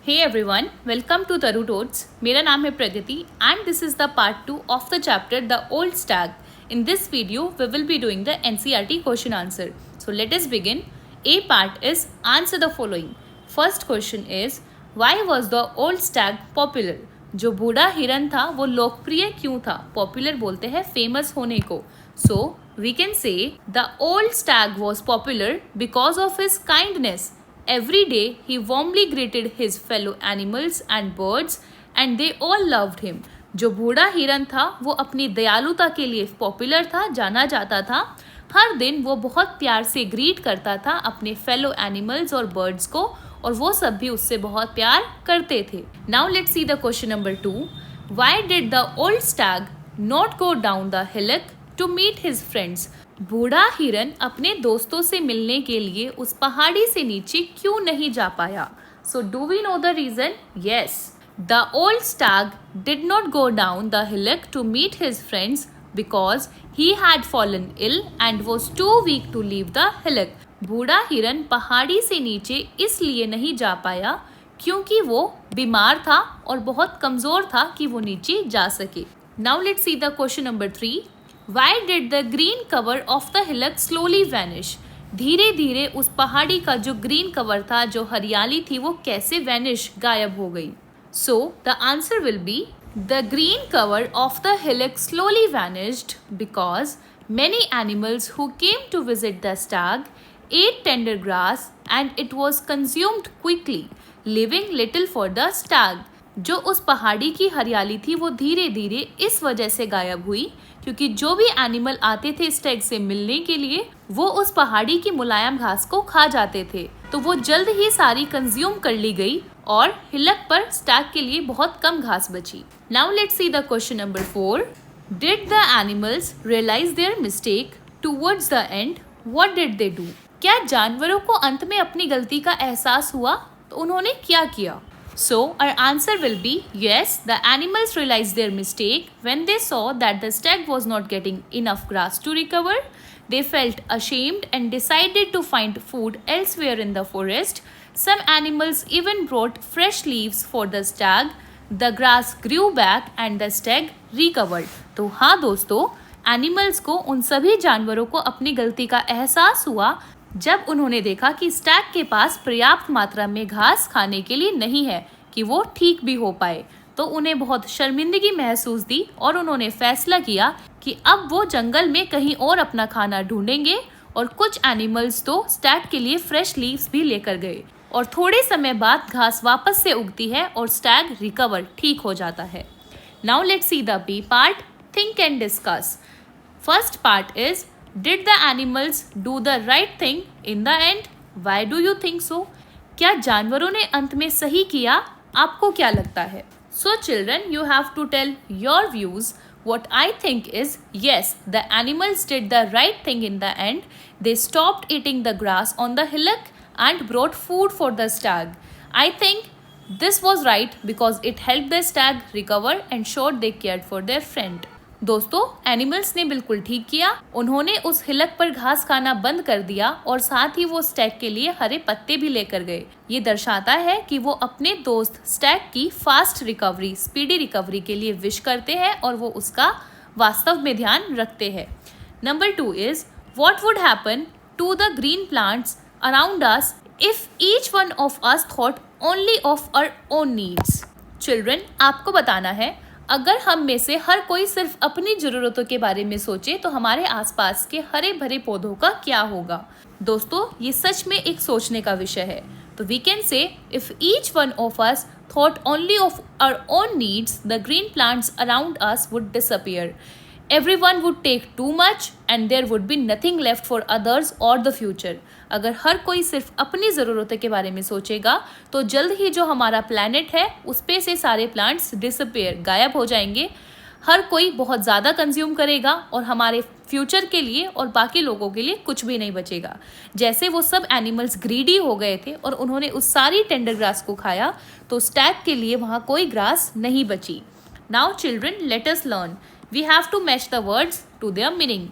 Hey everyone, welcome to Taru Toads. मेरा नाम है प्रगति and this is the part 2 of the chapter The Old Stag. In this video, we will be doing the NCERT question answer. So let us begin. A part is answer the following. First question is why was the old stag popular? जो बूढ़ा हिरन था वो लोकप्रिय क्यों था? Popular बोलते हैं famous होने को. So we can say the old stag was popular because of his kindness. Every day he warmly greeted his fellow animals and birds and they all loved him. जो बूढ़ा हिरन था वो अपनी दयालुता के लिए पॉपुलर था, जाना जाता था. हर दिन वो बहुत प्यार से ग्रीट करता था अपने फेलो एनिमल्स और बर्ड्स को और वो सब भी उससे बहुत प्यार करते थे. Now let's see the question number 2. Why did the old stag not go down the hillock to meet his friends? बूढ़ा हिरन अपने दोस्तों से मिलने के लिए उस पहाड़ी से नीचे क्यों नहीं जा पाया? So do we know the reason? Yes, the old stag did not go down the hillock to meet his friends because he had fallen ill and was too weak to leave the hillock. बूढ़ा हिरन पहाड़ी से नीचे इसलिए नहीं जा पाया क्योंकि वो बीमार था और बहुत कमजोर था कि वो नीचे जा सके. Now let's see the question number 3. Why did the green cover of the hillock slowly vanish? धीरे धीरे उस पहाड़ी का जो ग्रीन कवर था, जो हरियाली थी, वो कैसे वैनिश गायब हो गई? So the answer will be the green cover of the hillock slowly vanished because many animals who came to visit the stag ate tender grass and it was consumed quickly, leaving little for the stag. जो उस पहाड़ी की हरियाली थी वो धीरे धीरे इस वजह से गायब हुई क्योंकि जो भी एनिमल आते थे स्टैग से मिलने के लिए वो उस पहाड़ी की मुलायम घास को खा जाते थे, तो वो जल्द ही सारी कंज्यूम कर ली गई और हिलक पर स्टैग के लिए बहुत कम घास बची. Now let's see the question number 4. Did the animals realise their mistake towards the end? What did they do? क्या जानवरों को अंत में अपनी गलती का एहसास हुआ? तो उन्होंने क्या किया? So our answer will be yes, the animals realized their mistake when they saw that the stag was not getting enough grass to recover. They felt ashamed and decided to find food elsewhere in the forest. Some animals even brought fresh leaves for the stag. The grass grew back and the stag recovered. तो हाँ दोस्तों, animals को, उन सभी जानवरों को अपनी गलती का एहसास हुआ जब उन्होंने देखा कि स्टैग के पास पर्याप्त मात्रा में घास खाने के लिए नहीं है कि वो ठीक भी हो पाए, तो उन्हें बहुत शर्मिंदगी महसूस दी और उन्होंने फैसला किया कि अब वो जंगल में कहीं और अपना खाना ढूंढेंगे और कुछ एनिमल्स तो स्टैग के लिए फ्रेश लीव्स भी लेकर गए और थोड़े समय बाद घास वापस से उगती है और स्टैग रिकवर, ठीक हो जाता है. Now let's see the B part, think and discuss. First part is Did the animals do the right thing in the end? Why do you think so? क्या जानवरों ने अंत में सही किया? आपको क्या लगता है? So children, you have to tell your views. What I think is yes, the animals did the right thing in the end. They stopped eating the grass on the hillock and brought food for the stag. I think this was right because it helped the stag recover and showed they cared for their friend. दोस्तों, animals ने बिल्कुल ठीक किया. उन्होंने उस हिलक पर घास खाना बंद कर दिया और साथ ही वो स्टैग के लिए हरे पत्ते भी लेकर गए. ये दर्शाता है कि वो अपने दोस्त स्टैग की फास्ट रिकवरी, स्पीडी रिकवरी के लिए विश करते हैं और वो उसका वास्तव में ध्यान रखते हैं. Number 2 is what would happen to the green plants around us if each one of us thought only of our own needs? Children, आपको बताना है अगर हम में से हर कोई सिर्फ अपनी ज़रूरतों के बारे में सोचे तो हमारे आसपास के हरे भरे पौधों का क्या होगा? दोस्तों, ये सच में एक सोचने का विषय है. तो we can say if each one of us thought only of our own needs the green plants around us would disappear. Everyone would take too much and there would be nothing left for others or the future. अगर हर कोई सिर्फ अपनी ज़रूरतों के बारे में सोचेगा तो जल्द ही जो हमारा प्लैनेट है उस पे से सारे प्लांट्स डिसअपियर, गायब हो जाएंगे. हर कोई बहुत ज़्यादा कंज्यूम करेगा और हमारे फ्यूचर के लिए और बाकी लोगों के लिए कुछ भी नहीं बचेगा. जैसे वो सब एनिमल्स ग्रीडी हो गए थे और उन्होंने उस सारी टेंडर ग्रास को खाया तो स्टैग के लिए वहाँ कोई ग्रास नहीं बची. Now children, let us learn. We have to match the words to their meaning.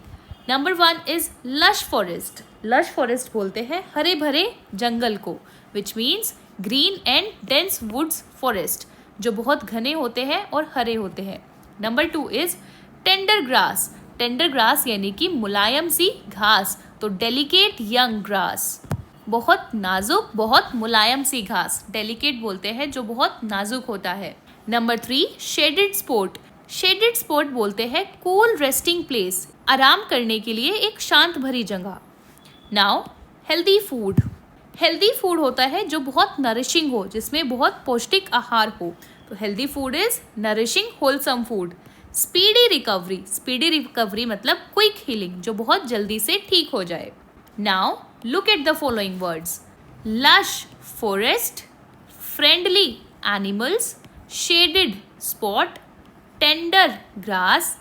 Number 1 is lush forest. Lush forest बोलते हैं हरे भरे जंगल को, which means green and dense woods forest, जो बहुत घने होते हैं और हरे होते हैं। Number 2 is tender grass. Tender grass यानी कि मुलायम सी घास, तो डेलिकेट यंग ग्रास, बहुत नाजुक बहुत मुलायम सी घास, डेलिकेट बोलते हैं जो बहुत नाजुक होता है। Number 3 shaded spot. Shaded spot बोलते हैं कूल रेस्टिंग प्लेस, आराम करने के लिए एक शांत भरी जगह। Now healthy food. Healthy food होता है जो बहुत नरिशिंग हो, जिसमें बहुत पौष्टिक आहार हो, तो healthy food is nourishing wholesome food. Speedy recovery. Speedy recovery मतलब क्विक हीलिंग, जो बहुत जल्दी से ठीक हो जाए। Now look at the following words: lush forest, friendly animals, shaded spot, tender grass,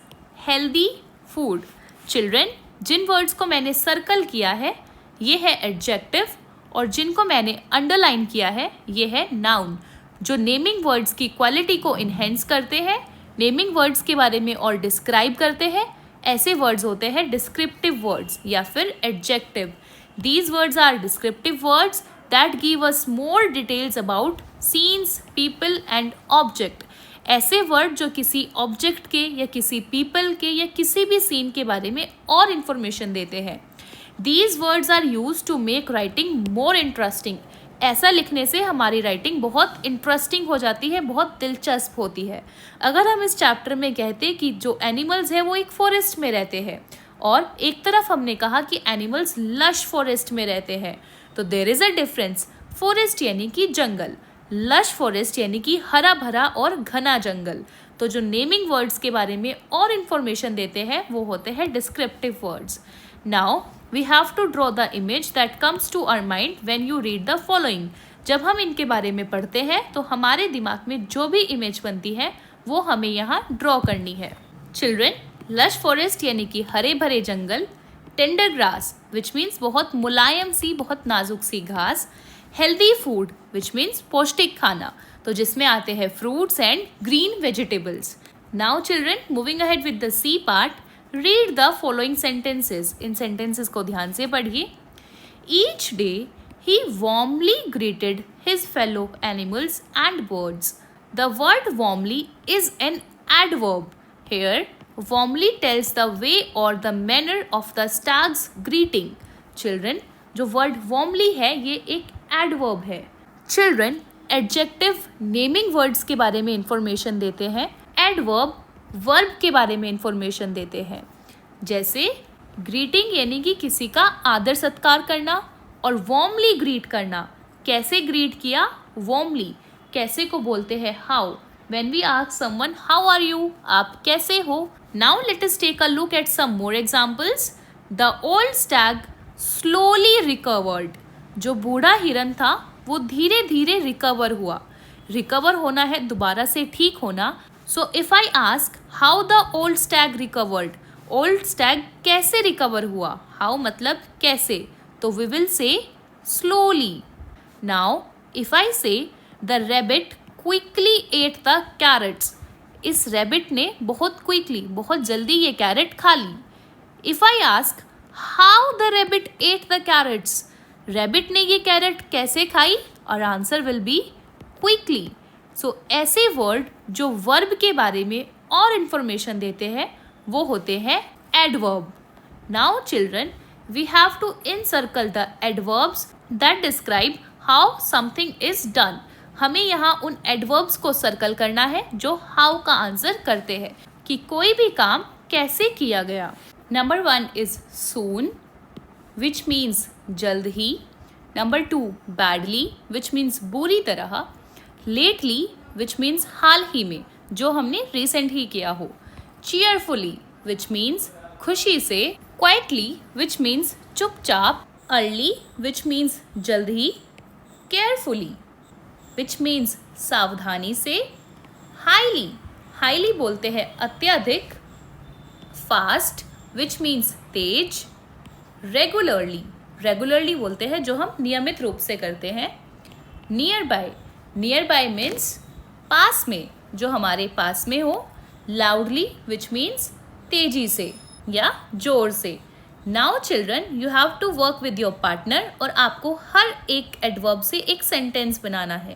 healthy food. Children, जिन वर्ड्स को मैंने सर्कल किया है ये है एडजेक्टिव, और जिनको मैंने अंडरलाइन किया है ये है नाउन, जो नेमिंग वर्ड्स की क्वालिटी को इन्हेंस करते हैं, नेमिंग वर्ड्स के बारे में और डिस्क्राइब करते हैं। ऐसे वर्ड्स होते हैं डिस्क्रिप्टिव वर्ड्स या फिर adjective. These words are descriptive words that give us more details about scenes, people and object. ऐसे वर्ड जो किसी ऑब्जेक्ट के या किसी पीपल के या किसी भी सीन के बारे में और इन्फॉर्मेशन देते हैं। These words are used to make writing more interesting. ऐसा लिखने से हमारी राइटिंग बहुत इंटरेस्टिंग हो जाती है, बहुत दिलचस्प होती है। अगर हम इस चैप्टर में कहते कि जो एनिमल्स है वो एक फॉरेस्ट में रहते हैं, और एक तरफ हमने कहा कि एनिमल्स लश फॉरेस्ट में रहते हैं, तो there is a difference. Forest यानी कि जंगल, लश फॉरेस्ट यानी कि हरा भरा और घना जंगल। तो जो नेमिंग वर्ड्स के बारे में और इन्फॉर्मेशन देते हैं वो होते हैं descriptive words. Now we have to draw the image that comes to our mind when you read the following. जब हम इनके बारे में पढ़ते हैं तो हमारे दिमाग में जो भी इमेज बनती है वो हमें यहाँ ड्रॉ करनी है। चिल्ड्रन, लश फॉरेस्ट यानी कि हरे भरे जंगल, टेंडर ग्रास विच मीन्स बहुत मुलायम सी बहुत नाजुक सी घास, हेल्दी फूड विच मीन्स पौष्टिक खाना, तो जिसमें आते हैं fruits and green vegetables. Now children, moving ahead with the C part, read the following sentences. इन सेंटेंसेस को ध्यान से पढ़िए। Each day he warmly greeted his fellow animals and birds. The word warmly is an adverb. Here warmly tells the way और the manner of the stag's greeting. Children, जो word warmly है ये एक adverb है। Children, adjective naming words के बारे में information देते हैं, एडवर्ब वर्ब के बारे में इंफॉर्मेशन देते हैं। जैसे ग्रीटिंग यानी कि किसी का आदर सत्कार करना, और वार्मली ग्रीट करना, कैसे ग्रीट किया, वार्मली। कैसे को बोलते हैं how. When we ask someone how are you, आप कैसे हो। Now let us take a look at some more examples. The old stag slowly recovered. जो बूढ़ा हिरन था वो धीरे धीरे रिकवर हुआ। रिकवर होना है दोबारा से ठीक होना। So if I ask how the old stag recovered, old stag कैसे रिकवर हुआ, how मतलब कैसे, तो we will say slowly. Now if I say the rabbit quickly ate the carrots, इस rabbit ने बहुत quickly बहुत जल्दी ये कैरेट खा ली। If I ask how the rabbit ate the carrots, rabbit ने ये कैरेट कैसे खाई, और आंसर will be quickly. सो ऐसे वर्ड जो वर्ब के बारे में और इन्फॉर्मेशन देते हैं वो होते हैं adverb. Now children, we have to encircle the adverbs that describe how something is done. हमें यहाँ उन एडवर्ब्स को सर्कल करना है जो हाउ का आंसर करते हैं, कि कोई भी काम कैसे किया गया। Number 1 is soon which means जल्द ही। नंबर 2 बैडली विच मीन्स बुरी तरह। लेटली विच मीन्स हाल ही में, जो हमने रिसेंट ही किया हो। चीयरफुली विच मीन्स खुशी से। क्वाइटली विच मीन्स चुपचाप। अर्ली विच मीन्स जल्द ही। केयरफुली विच मीन्स सावधानी से। हाईली, हाईली बोलते हैं अत्यधिक। फास्ट विच मीन्स तेज। रेगुलरली, रेगुलरली बोलते हैं जो हम नियमित रूप से करते हैं। Nearby, nearby means पास में, जो हमारे पास में हो। लाउडली विच मीन्स तेजी से या जोर से। Now children you have to work with your partner और आपको हर एक एडवर्ब से एक सेंटेंस बनाना है.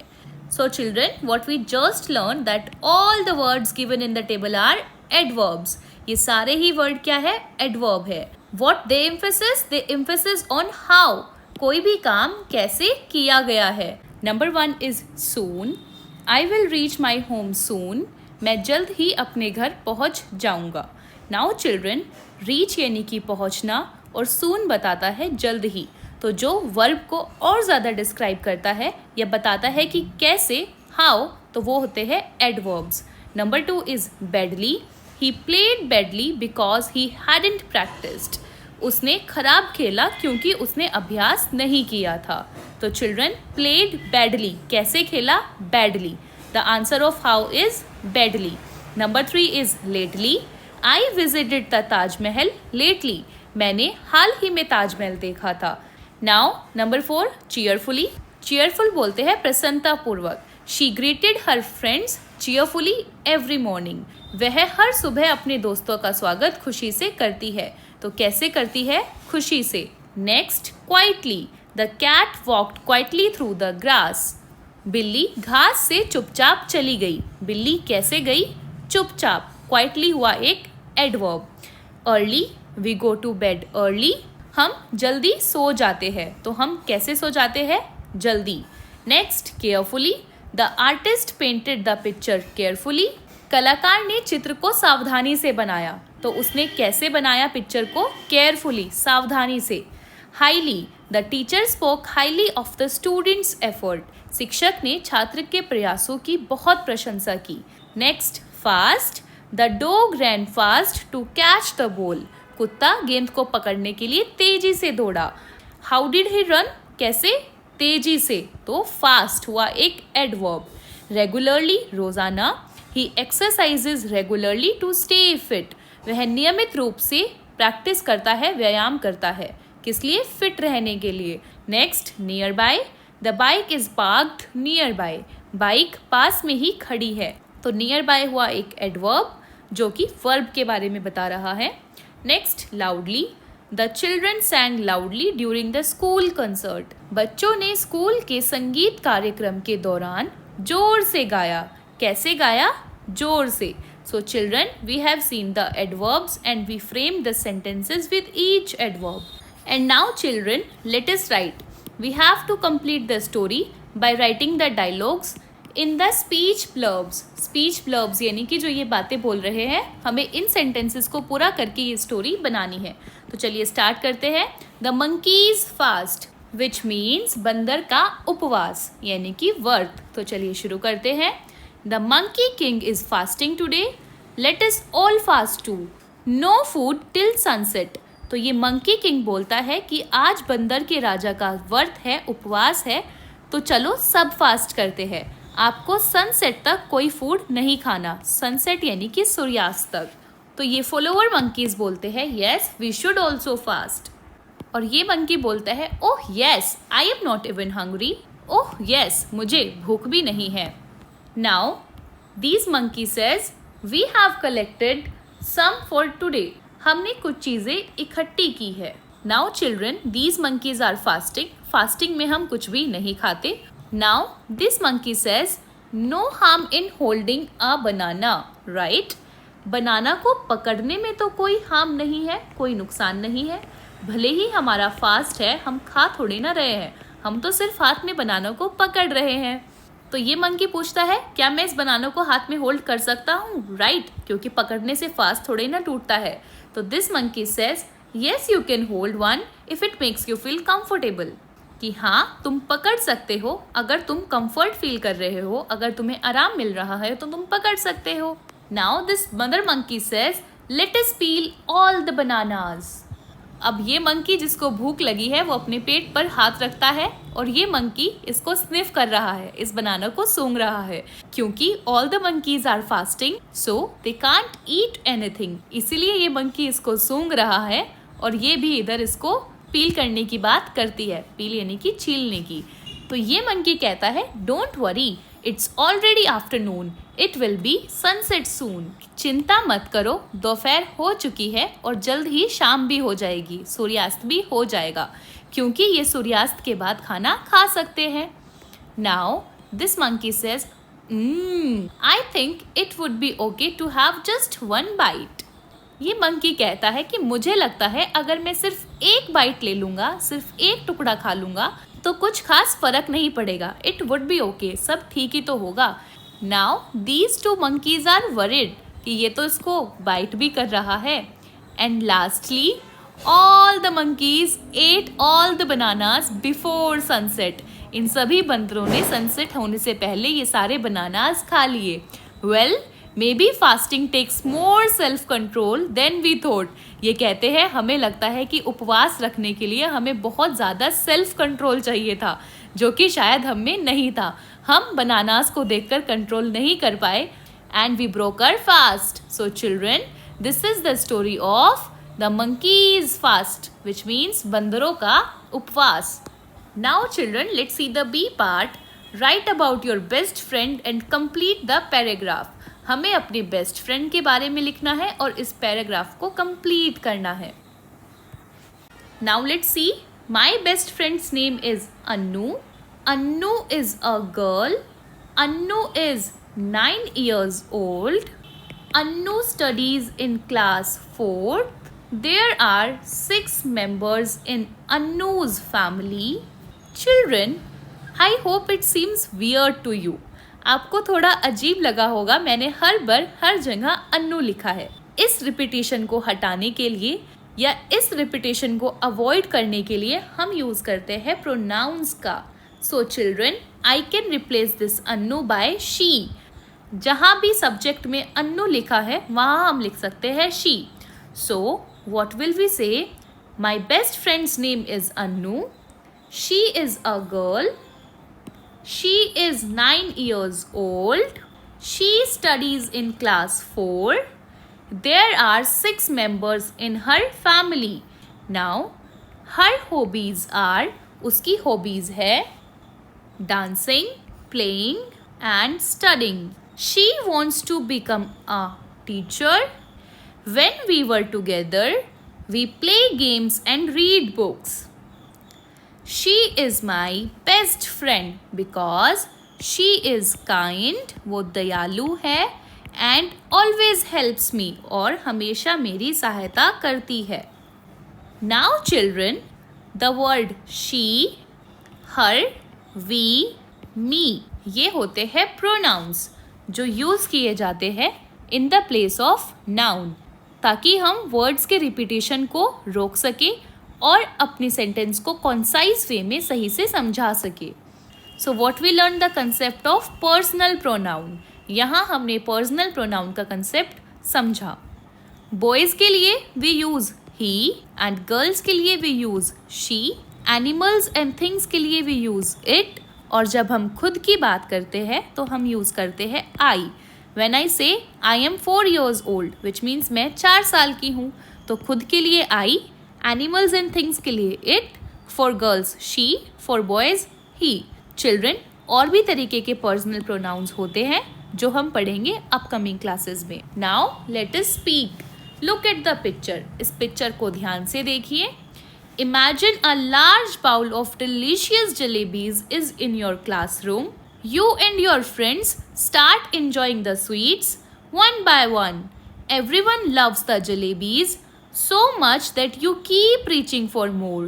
So children what we just learn that all the words given in the table are adverbs. ये सारे ही वर्ड क्या है? एडवर्ब है. What they emphasis on how, कोई भी काम कैसे किया गया है. Number 1 is soon. I will reach my home soon. मैं जल्द ही अपने घर पहुंच जाऊंगा. नाउ चिल्ड्रन रीच यानी कि पहुंचना और सून बताता है जल्द ही. तो जो वर्ब को और ज़्यादा डिस्क्राइब करता है या बताता है कि कैसे, हाउ, तो वो होते हैं adverbs. Number 2 is badly. He played badly because he hadn't practised. उसने खराब खेला क्योंकि उसने अभ्यास नहीं किया था. तो चिल्ड्रन प्लेड बैडली, कैसे खेला? Badly. The answer of how is badly. Number 3 is lately. I visited the Taj Mahal lately. मैंने हाल ही में ताजमहल देखा था. Now number 4 cheerfully. चीयरफुल बोलते हैं प्रसन्नता पूर्वक. She greeted her friends cheerfully every morning. वह हर सुबह अपने दोस्तों का स्वागत खुशी से करती है. तो कैसे करती है? खुशी से. Next quietly. The cat walked quietly through the grass. बिल्ली घास से चुपचाप चली गई. बिल्ली कैसे गई? चुपचाप. क्वाइटली हुआ एक adverb. Early. We go to bed early. हम जल्दी सो जाते हैं. तो हम कैसे सो जाते हैं? जल्दी. Next carefully. The artist painted the picture carefully. कलाकार ने चित्र को सावधानी से बनाया. तो उसने कैसे बनाया पिक्चर को? केयरफुली, सावधानी से. Highly. The teacher spoke highly of the student's effort. शिक्षक ने छात्र के प्रयासों की बहुत प्रशंसा की. Next fast. The dog ran fast to catch the ball. कुत्ता गेंद को पकड़ने के लिए तेजी से दौड़ा. How did he run? कैसे? तेजी से. तो फास्ट हुआ एक एडवर्ब. रेगुलरली, रोजाना. He exercises regularly to stay fit. वह नियमित रूप से प्रैक्टिस करता है, व्यायाम करता है. किस लिए? फिट रहने के लिए. Next nearby. The bike is parked nearby. Bike पास में ही खड़ी है. तो नियर बाय हुआ एक एडवर्ब जो कि वर्ब के बारे में बता रहा है. Next loudly. The children सैंग loudly during the school concert. बच्चों ने स्कूल के संगीत कार्यक्रम के दौरान जोर से गाया. कैसे गाया? जोर से. So children, we have seen the adverbs and we framed the sentences with each adverb. And now children, let us write. We have to complete the story by writing the dialogues in the speech blurbs. Speech blurbs यानी कि जो ये बातें बोल रहे हैं, हमें इन sentences को पूरा करके ये story बनानी है. तो चलिए start करते हैं. The monkeys fast, which means बंदर का उपवास यानी कि व्रत. तो चलिए शुरू करते हैं. The monkey king is fasting today. Let us all fast too. No food till sunset. तो ये मंकी किंग बोलता है कि आज बंदर के राजा का व्रत है, उपवास है, तो चलो सब फास्ट करते हैं. आपको सनसेट तक कोई फूड नहीं खाना. सनसेट यानी कि सूर्यास्त तक. तो ये फॉलोअर मंकीज बोलते हैं yes we should also fast. और ये मंकी बोलता है oh yes I am not even hungry. Oh yes मुझे भूख भी नहीं है. Now, these monkey says, we have collected some for today. हमने कुछ चीज़ें इकट्ठी की है. Now children, these monkeys are fasting. Fasting में हम कुछ भी नहीं खाते. Now, this monkey says, no harm in holding a banana, right? बनाना को पकड़ने में तो कोई हार्म नहीं है, कोई नुकसान नहीं है. भले ही हमारा फास्ट है, हम खा थोड़ी ना रहे हैं, हम तो सिर्फ हाथ में बनाना को पकड़ रहे हैं. तो ये मंकी पूछता है क्या मैं इस बनाना को हाथ में होल्ड कर सकता हूँ? राइट, क्योंकि पकड़ने से फास्ट थोड़े ना टूटता है. तो this monkey says yes you can hold one if it makes you feel comfortable. कि हाँ तुम पकड़ सकते हो अगर तुम कंफर्ट फील कर रहे हो, अगर तुम्हें आराम मिल रहा है तो तुम पकड़ सकते हो. Now this mother monkey says let us peel all the bananas. अब ये मंकी जिसको भूख लगी है वो अपने पेट पर हाथ रखता है और ये मंकी इसको स्निफ कर रहा है, इस बनाना को सूंघ रहा है. क्योंकि all the monkeys are fasting so they can't eat anything. इसीलिए ये मंकी इसको सूंघ रहा है और ये भी इधर इसको पील करने की बात करती है. पील यानी कि छीलने की. तो ये मंकी कहता है don't worry It's already afternoon. It will be sunset soon. चिंता मत करो, दोपहर हो चुकी है और जल्द ही शाम भी हो जाएगी, सूर्यास्त भी हो जाएगा, क्योंकि ये सूर्यास्त के बाद खाना खा सकते हैं. Now this monkey says, I think it would be okay to have just one bite. ये मंकी कहता है कि मुझे लगता है अगर मैं सिर्फ एक बाइट ले लूँगा, सिर्फ एक टुकड़ा खा लूँगा, तो कुछ खास फर्क नहीं पड़ेगा. It would be okay. सब ठीक ही तो होगा. Now these two monkeys are worried कि ये तो इसको बाइट भी कर रहा है. And lastly, all the monkeys ate all the bananas before sunset. इन सभी बंदरों ने सनसेट होने से पहले ये सारे बनानास खा लिए. Well, maybe fasting takes more self control than we thought. ये कहते हैं हमें लगता है कि उपवास रखने के लिए हमें बहुत ज़्यादा सेल्फ कंट्रोल चाहिए था, जो कि शायद हम में नहीं था. हम बनानास को देखकर कंट्रोल नहीं कर पाए. And we broke our fast. So children, this is the story of the monkey's fast, which means बंदरों का उपवास. Now children, let's see the B part. Write about your best friend and complete the paragraph. हमें अपने best friend के बारे में लिखना है और इस पैराग्राफ को कंप्लीट करना है. Now let's see. My best friend's name is Annu. Annu is a girl. Annu is 9 years old. Annu studies in class 4th. There are 6 members in Annu's family. Children, I hope it seems weird to you. आपको थोड़ा अजीब लगा होगा, मैंने हर बार हर जगह अन्नू लिखा है. इस रिपीटेशन को हटाने के लिए या इस रिपीटेशन को अवॉइड करने के लिए हम यूज करते हैं प्रोनाउंस का. So children, I can replace this Annu by she. जहाँ भी सब्जेक्ट में अन्नू लिखा है वहाँ हम लिख सकते हैं she. So what will we say? My best friend's name is Annu. She is a girl. She is 9 years old. She studies in class 4. There are 6 members in her family. Now, her hobbies are, उसकी hobbies है dancing, playing and studying. She wants to become a teacher. When we were together, we play games and read books. She is my best friend because she is kind, वो दयालु है, and always helps me, और हमेशा मेरी सहायता करती है. Now children, the word she, her, we, me, ये होते हैं pronouns जो यूज़ किए जाते हैं in the place of noun, ताकि हम words के repetition को रोक सके और अपनी सेंटेंस को कॉन्साइज वे में सही से समझा सके. So what we learn the concept of personal pronoun. यहाँ हमने पर्सनल प्रोनाउन का कंसेप्ट समझा. बॉयज़ के लिए we use he and girls के लिए we use she. Animals and things के लिए वी यूज़ इट. और जब हम खुद की बात करते हैं तो हम यूज़ करते हैं आई. व्हेन आई से I am 4 years old, which means मैं 4 साल की हूँ, तो खुद के लिए आई, एनिमल्स एंड थिंग्स के लिए it, for girls she, for boys he. Children, और भी तरीके के पर्सनल प्रोनाउंस होते हैं जो हम पढ़ेंगे अपकमिंग क्लासेस में. Now let us speak. Look at the picture. इस पिक्चर को ध्यान से देखिए. Imagine a large bowl of delicious jalebis is in your classroom. You and your friends start enjoying the sweets one by one. Everyone loves the jalebis so much that you keep reaching for more.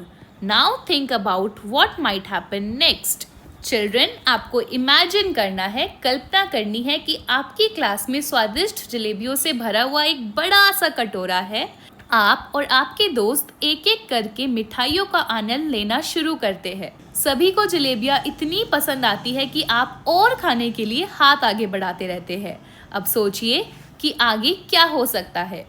Now think about what might happen next. Children, आपको imagine करना है, कल्पना करनी है कि आपकी class में स्वादिष्ट जलेबियों से भरा हुआ एक बड़ा सा कटोरा है. आप और आपके दोस्त एक एक करके मिठाइयों का आनंद लेना शुरू करते हैं. सभी को जलेबियाँ इतनी पसंद आती है कि आप और खाने के लिए हाथ आगे बढ़ाते रहते हैं. अब सोचिए कि आगे क्या हो सकता है.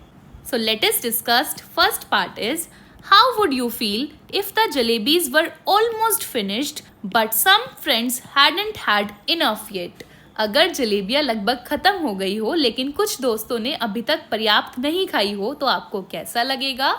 So let us discuss. First part is, how would you feel if the jalebis were almost finished but some friends hadn't had enough yet? अगर जलेबियाँ लगभग ख़त्म हो गई हो लेकिन कुछ दोस्तों ने अभी तक पर्याप्त नहीं खाई हो तो आपको कैसा लगेगा?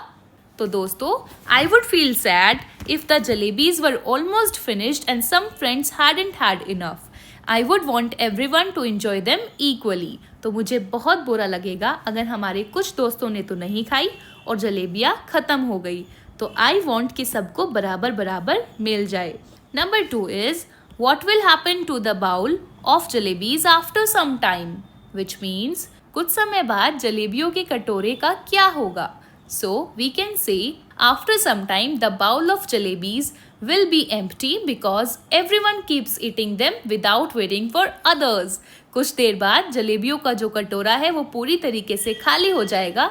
तो दोस्तों, I would feel sad if the jalebis were almost finished and some friends hadn't had enough. I would want everyone to enjoy them equally. तो मुझे बहुत बुरा लगेगा अगर हमारे कुछ दोस्तों ने तो नहीं खाई और जलेबियाँ खत्म हो गई. तो I want कि सबको बराबर बराबर मिल जाए. Number 2 is what will happen to the bowl of jalebis after some time? Which means कुछ समय बाद जलेबियों के कटोरे का क्या होगा? So we can say after some time the bowl of jalebis will be empty because everyone keeps eating them without waiting for others. कुछ देर बाद जलेबियों का जो कटोरा है वो पूरी तरीके से खाली हो जाएगा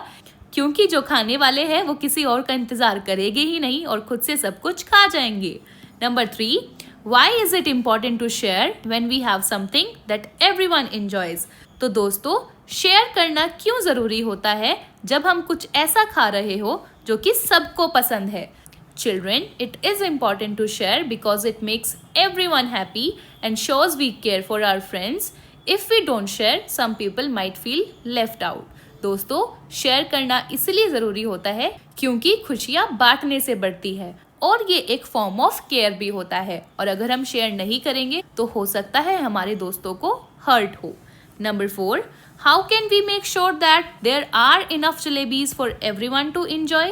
क्योंकि जो खाने वाले हैं वो किसी और का इंतजार करेंगे ही नहीं और खुद से सब कुछ खा जाएंगे. Number 3, why is it important to share when we have something that everyone enjoys? तो दोस्तों, शेयर करना क्यों ज़रूरी होता है जब हम कुछ ऐसा खा रहे हो जो कि सबको पसंद है. Children, it is important to share because it makes everyone happy and shows we care for our friends. If we don't share, some people might feel left out. दोस्तों, शेयर करना इसलिए ज़रूरी होता है क्योंकि खुशियाँ बांटने से बढ़ती है और ये एक फॉर्म ऑफ केयर भी होता है और अगर हम शेयर नहीं करेंगे तो हो सकता है हमारे दोस्तों को हर्ट हो. Number 4, how can we make sure that there are enough jalebis for everyone to enjoy?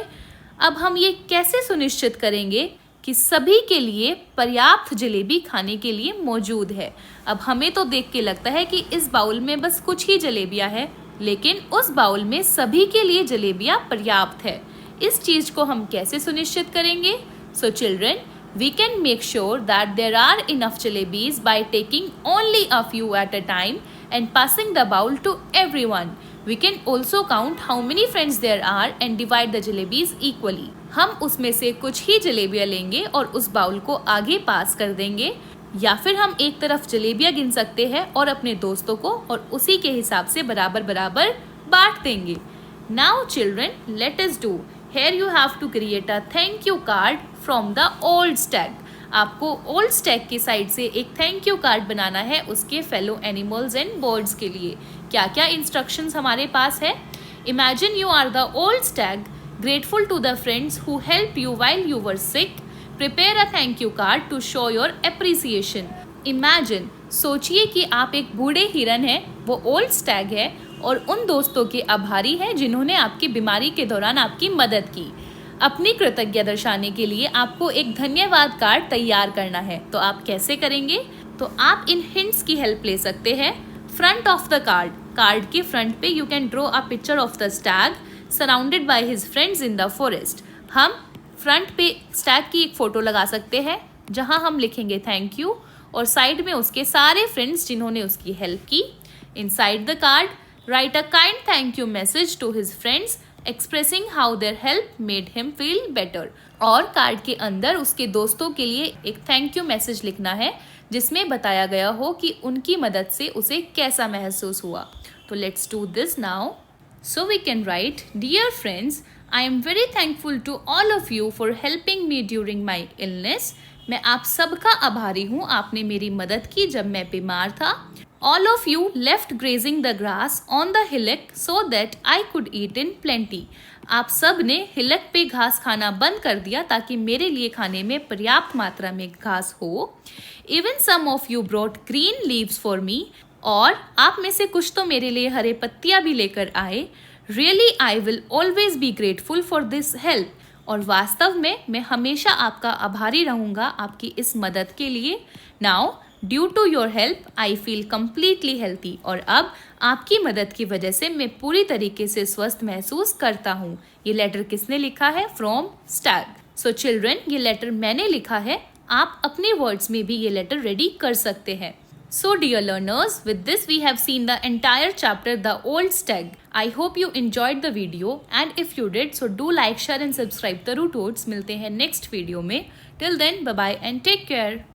अब हम ये कैसे सुनिश्चित करेंगे कि सभी के लिए पर्याप्त जलेबी खाने के लिए मौजूद है. अब हमें तो देख के लगता है कि इस बाउल में बस कुछ ही जलेबियाँ हैं, लेकिन उस बाउल में सभी के लिए जलेबियाँ पर्याप्त है. इस चीज़ को हम कैसे सुनिश्चित करेंगे? So children, we can make sure that there are enough jalebis by taking only a few at a time and passing the bowl to everyone. We can also count how many friends there are and divide the jalebis equally. हम उसमें से कुछ ही जलेबियाँ लेंगे और उस bowl को आगे पास कर देंगे या फिर हम एक तरफ जलेबियाँ गिन सकते हैं और अपने दोस्तों को और उसी के हिसाब से बराबर बराबर बांट देंगे. Now children, let us do. Here you have to create a thank you card from the old stack. आपको ओल्ड स्टैक की साइड से एक थैंक यू कार्ड बनाना है उसके फेलो एनिमल्स एंड बर्ड्स के लिए. क्या क्या इंस्ट्रक्शंस हमारे पास है? Imagine you are the old stag, grateful to the friends who help you while you were sick. Prepare a thank you card to show your appreciation. Imagine, सोचिए कि आप एक बूढ़े हिरन हैं, वो ओल्ड स्टैग है और उन दोस्तों के आभारी हैं जिन्होंने आपकी बीमारी के दौरान आपकी मदद की. अपनी कृतज्ञता दर्शाने के लिए आपको एक धन्यवाद कार्ड तैयार करना है. तो आप कैसे करेंगे? तो आप इन हिंट्स की हेल्प ले सकते हैं. Front of the card, card के फ्रंट पे you can draw a picture of the Stag surrounded by his friends in the forest. हम फ्रंट पे स्टैग की एक फ़ोटो लगा सकते हैं जहां हम लिखेंगे थैंक यू और साइड में उसके सारे फ्रेंड्स जिन्होंने उसकी हेल्प की. Inside the card, write a kind thank you message to his friends expressing how their help made him feel better. और कार्ड के अंदर उसके दोस्तों के लिए एक थैंक यू मैसेज लिखना है जिसमें बताया गया हो कि उनकी मदद से उसे कैसा महसूस हुआ. तो let's do this now. So we can write, dear friends, I am very thankful to all of you for helping me during my illness. मैं आप सबका आभारी हूँ, आपने मेरी मदद की जब मैं बीमार था. All of you left grazing the grass on the hillock so that I could eat in plenty. आप सब ने हिलक पे घास खाना बंद कर दिया ताकि मेरे लिए खाने में पर्याप्त मात्रा में घास हो. Even some of you brought green leaves for me. और आप में से कुछ तो मेरे लिए हरे पत्तियाँ भी लेकर आए. Really, I will always be grateful for this help. और वास्तव में मैं हमेशा आपका आभारी रहूँगा आपकी इस मदद के लिए. Now, due to your help I feel completely healthy. और अब आपकी मदद की वजह से मैं पूरी तरीके से स्वस्थ महसूस करता हूँ. ये लेटर किसने लिखा है? From Stag. सो चिल्ड्रन, ये लेटर मैंने लिखा है. आप अपने वर्ड्स में भी ये लेटर रेडी कर सकते हैं. So dear learners, with this we have seen the entire chapter, The Old Stag. I hope you enjoyed the video and if you did, so do like, share and subscribe. Taru Toads मिलते हैं next video में. Till then, bye bye and take care.